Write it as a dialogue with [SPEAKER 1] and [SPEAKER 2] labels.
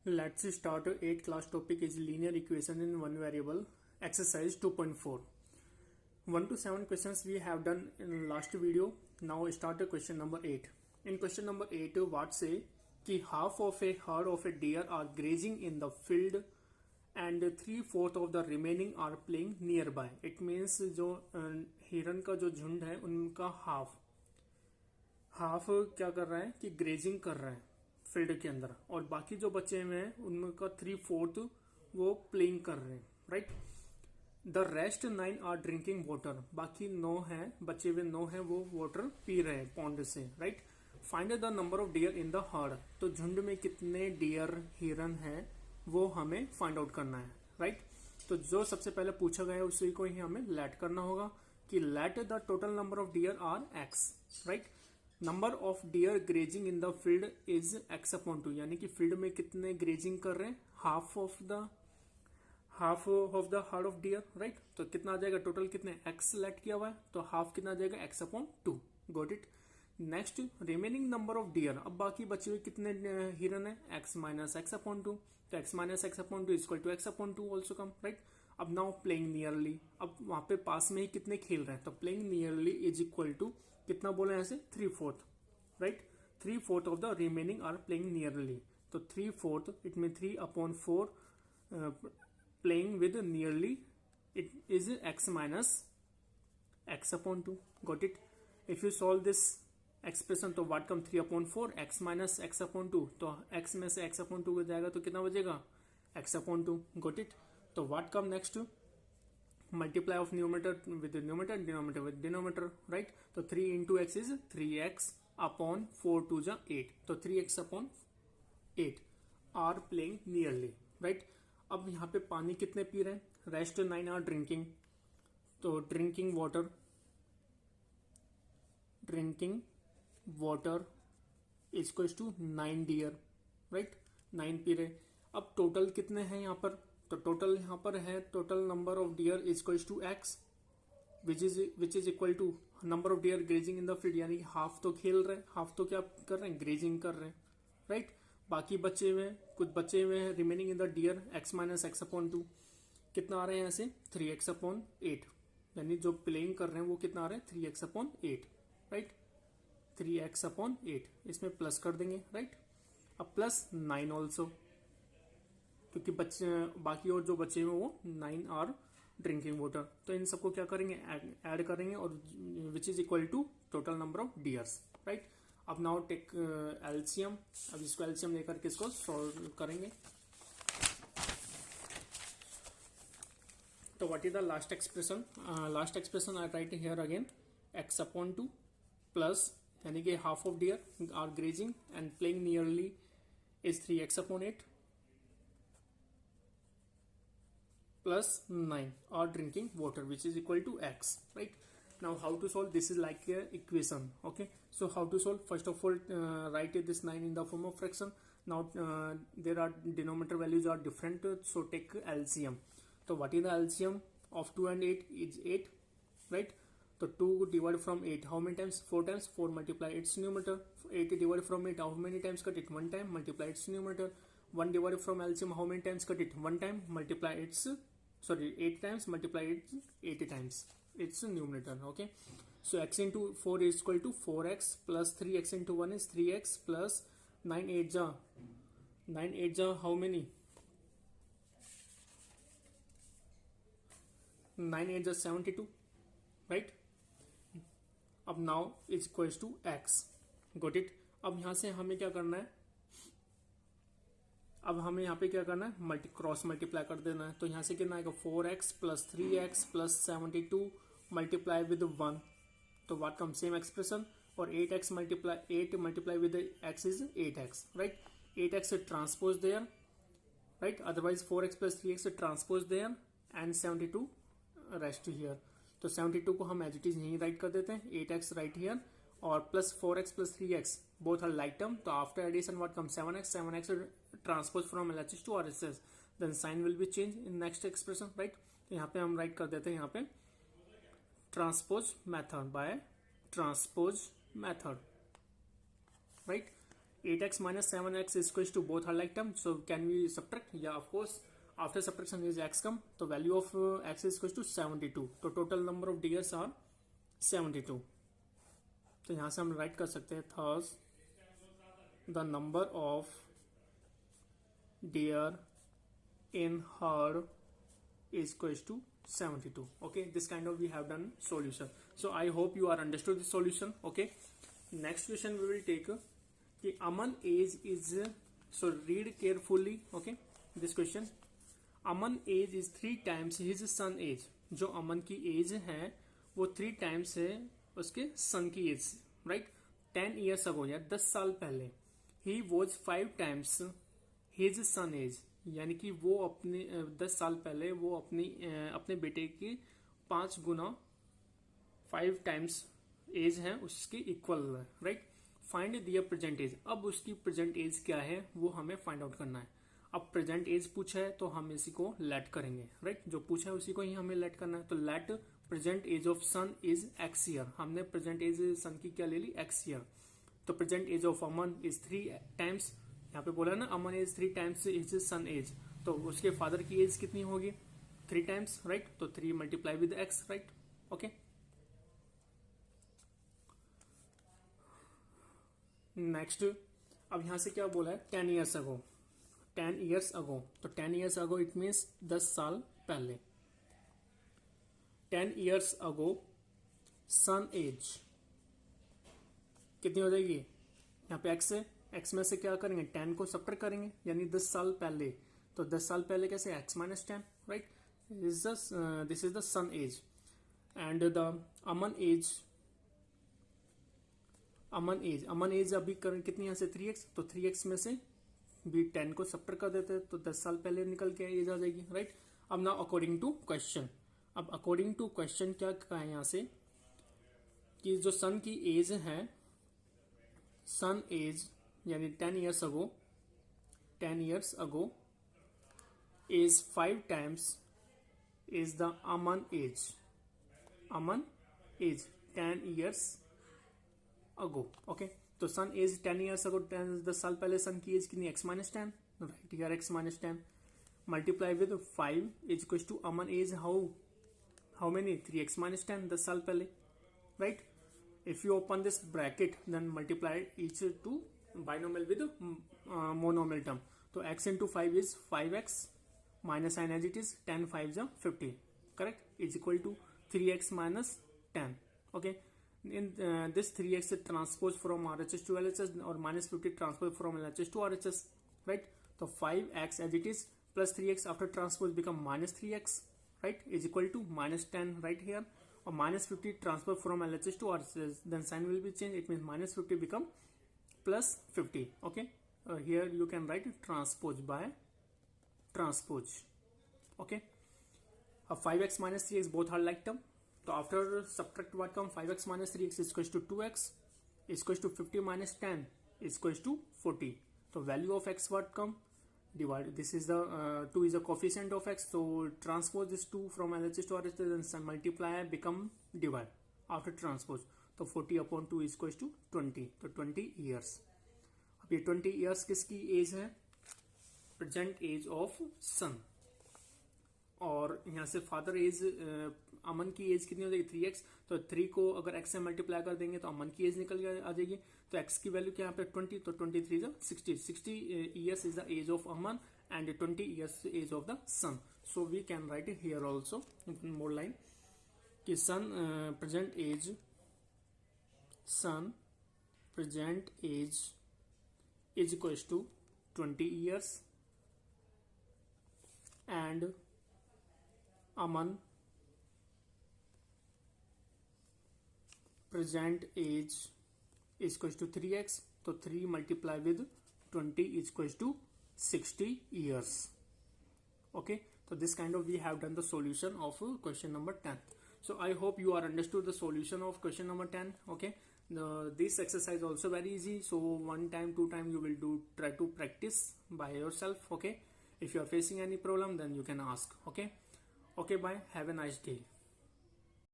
[SPEAKER 1] Let's start. 8th class topic is linear equation in one variable. Exercise 2.4. 1 to 7 questions we have done in last video. Now start question number 8. In question number 8, what say कि half of a herd of a deer are grazing in the field and 3/4 of the remaining are playing nearby. It means जो हिरन का जो झुंड है उनका half क्या कर रहा है कि ग्रेजिंग कर रहा है फील्ड के अंदर, और बाकी जो बचे हुए हैं उनका 3/4 वो प्लेइंग कर रहे हैं. Right. The rest 9 are drinking water. बाकी 9 है, बचे हुए 9 है वो वाटर पी रहे हैं पॉन्ड से. Right. Find the number of dear in the heard. तो झुंड में कितने डियर हिरन है वो हमें फाइंड आउट करना है. राइट. तो जो सबसे पहले पूछा गया है उसी को ही हमें लेट करना होगा कि let the total number of deer are X. Right. Number of deer grazing in the field is X upon 2. यानी कि फील्ड में कितने ग्रेजिंग कर रहे हैं, half of the heard of dear. Right. तो कितना आ जाएगा टोटल, कितने एक्स सेलेक्ट किया हुआ है तो हाफ कितना आ जाएगा x upon 2. Got it. Next remaining number of dear. अब बाकी बचे हुए कितने हिरन है, एक्स माइनस एक्स अपॉन 2. तो x minus x upon 2 equal to x upon 2 also come. Right. अब नाउ प्लेइंग नियरली. अब वहां पे पास में ही कितने खेल रहे हैं तो playing nearly is equal to कितना बोले ऐसे 3/4. Right. 3/4 of the remaining are playing nearly. तो 3/4 it mean 3/4 playing with nearly it is x minus x upon 2. Got it. If you solve this expression तो what come 3/4 x minus x upon 2. तो x में से x upon 2 हो जाएगा तो कितना बचेगा एक्स अपॉन 2. Got it. तो what come next multiply of numerator with numerator, denominator with denominator. Right. तो 3 into x is 3x upon 4 2 जा 8. तो 3x upon 8 are playing nearly. Right. अब यहाँ पे पानी कितने पी रहे हैं, रेस्ट 9 आर ड्रिंकिंग. तो drinking water equals to 9 deer. Right. 9 पी रहे. अब टोटल कितने हैं यहाँ पर, तो टोटल यहाँ पर है total number of deer equals to x which is equal to number of deer grazing in the field. यानी हाफ तो खेल रहे हैं, हाफ तो क्या कर रहे हैं ग्रेजिंग कर रहे हैं. राइट. बाकी बचे हुए कुछ बचे हुए हैं remaining in the deer x minus x upon 2. कितना आ रहे हैं यहाँ से 3x अपॉन 8. यानी जो प्लेइंग कर रहे हैं वो कितना आ रहे हैं 3x upon 8. Right. 3x upon 8 इसमें प्लस कर देंगे. राइट. अब प्लस 9 ऑल्सो, क्योंकि बच्चे बाकी और जो बचे हुए वो 9 आर ड्रिंकिंग वाटर. तो इन सबको क्या करेंगे ऐड करेंगे और which is equal to total number of deers. Right. अब नाउ टेक एलसीएम. अब इसको एलसीएम लेकर के इसको सॉल्व करेंगे. तो what is the last expression. Last expression I write here again x upon 2 plus यानी कि half of deer are grazing and playing nearly is 3x upon 8 plus 9 are drinking water which is equal to x. Right. Now how to solve, this is like a equation. Okay. So how to solve, first of all write this 9 in the form of fraction. Now there are denominator values are different, so take LCM. So what is the LCM of 2 and 8 is 8. Right. So 2 divided from 8 how many times, 4 times. 4 multiply its numerator. 8 divided from 8 how many times, cut it 1 time, multiply its numerator. 1 divided from LCM how many times, cut it 1 time, multiply its 8 times, multiply it 80 times, it's a numerator. Okay. So x into 4 is equal to 4x plus 3x into 1 is 3x plus 9 8 ja how many, 9 8 ja 72. Right. अब now is equals to x. Got it. अब यहां से हमें क्या करना है, अब हमें यहाँ पे क्या करना है क्रॉस मल्टीप्लाई कर देना है. तो यहाँ से कितना आएगा 4x plus 3x plus 72 multiply with 1. तो व्हाट कम सेम एक्सप्रेशन. और 8x multiply 8 multiply with x is 8x. Right. 8x transpose there. Right. Otherwise 4x plus 3x transpose there and 72 rest here. तो 72 को हम as it is यहीं write कर देते हैं. 8x right here और plus 4x plus 3x both are like term. तो after addition what comes 7x transpose from LHS to RHS, then sign will be changed in next expression. right. तो यहाँ पे हम right कर देते हैं यहाँ पे transpose method by transpose method. Right. 8x minus 7x is equals to both are like term, so can we subtract? Yeah, of course. After subtraction is x come, तो value of x is equals to 72, तो total number of deers are 72. तो यहाँ से हम right कर सकते हैं thus the number of deer in herd is equals to 72. Okay, this kind of we have done solution. So I hope you are understood the solution. Okay, next question we will take कि Aman age is, so read carefully. Okay, this question, Aman age is 3 times his son age. जो अमन की as है वो 3 times है उसके सन की as, right. 10 years ago या 10 साल पहले he was 5 times his son age, यानी कि वो अपने 10 साल पहले वो अपने बेटे की 5 गुना 5 टाइम्स एज है उसकी इक्वल है, राइट. फाइंड दियर प्रेजेंट एज. अब उसकी प्रेजेंट एज क्या है वो हमें फाइंड आउट करना है. अब प्रेजेंट एज पूछा है तो हम इसी को लेट करेंगे, राइट. जो पूछा है उसी को ही हमें लेट करना है. तो let present age of son is x year. हमने प्रेजेंट एज सन की क्या ले ली, एक्स ईयर. तो present age of Aman is 3 times, यहाँ पे बोला ना Aman age 3 times is son age, तो उसके फादर की एज कितनी होगी 3 टाइम्स, राइट. तो 3 multiply with x, right. Okay, next. अब यहां से क्या बोला है 10 years ago. 10 years ago, तो 10 years ago इट मीन्स 10 साल पहले. 10 years ago सन एज कितनी हो जाएगी, यहाँ पे एक्स है, एक्स में से क्या करेंगे 10 को सब्ट्रैक्ट करेंगे, यानी 10 साल पहले. तो 10 साल पहले कैसे x minus 10, right. This is the son age and the Aman age अभी कितनी यहाँ से 3x, तो 3x में से भी 10 को सब्ट्रैक्ट कर देते हैं तो 10 साल पहले निकल के एज आ जाएगी, राइट. अब ना अकॉर्डिंग टू क्वेश्चन, अब अकॉर्डिंग टू क्वेश्चन क्या कहा है यहाँ से कि जो सन की एज है, सन एज यानी 10 years ago is 5 times is the Aman age. Aman age 10 years ago. Okay, तो सन एज 10 years अगो, 10 साल पहले सन की एज कितनी एक्स माइनस 10, राइट. यार x minus 10 multiply with 5 is equal to Aman age how many 3x minus 10 10 साल पहले, right. If you open this bracket then multiply each to binomial with monomial term. तो x into 5 is 5x minus sign as it is 10 5 50, correct, is equal to 3x minus 10. Okay, in this 3x transpose from RHS to LHS or minus 50 transpose from LHS to RHS, right. So 5x as it is plus 3x after transpose become minus 3x, right, is equal to minus 10 right here, or minus 50 transpose from LHS to RHS, then sign will be changed, it means minus 50 become plus 50. Okay, here you can write transpose by transpose. Okay, 5x minus 3x both are like term. तो after subtract what come 5x minus 3x is equals to 2x is equals to 50 minus 10 is equals to 40. तो value of x what come divide, this is the 2 is the coefficient of x, तो transpose this 2 from LHS to RHS and multiply become divide after transpose. तो 40 upon 2 is equals to 20, तो 20 years. अब ये 20 years किसकी as है, present age of सन. और यहाँ से फादर एज अमन की एज कितनी हो जाएगी 3x, तो 3 को अगर x से मल्टीप्लाई कर देंगे तो अमन की एज निकल आ जाएगी. तो x की वैल्यू क्या यहाँ पे 20, तो 23 is 60 years is the age of Aman and 20 years age of the son. So we can write it here also more line कि son present age is equals to 20 years and Aman present age is equals to 3x, तो 3 multiply with 20 is equals to 60 years. Okay, so this kind of we have done the solution of question number 10. So I hope you are understood the solution of question number 10. Okay, this exercise also very easy, so 1 time 2 time you will try to practice by yourself. Okay, if you are facing any problem then you can ask. Okay, bye, have a nice day.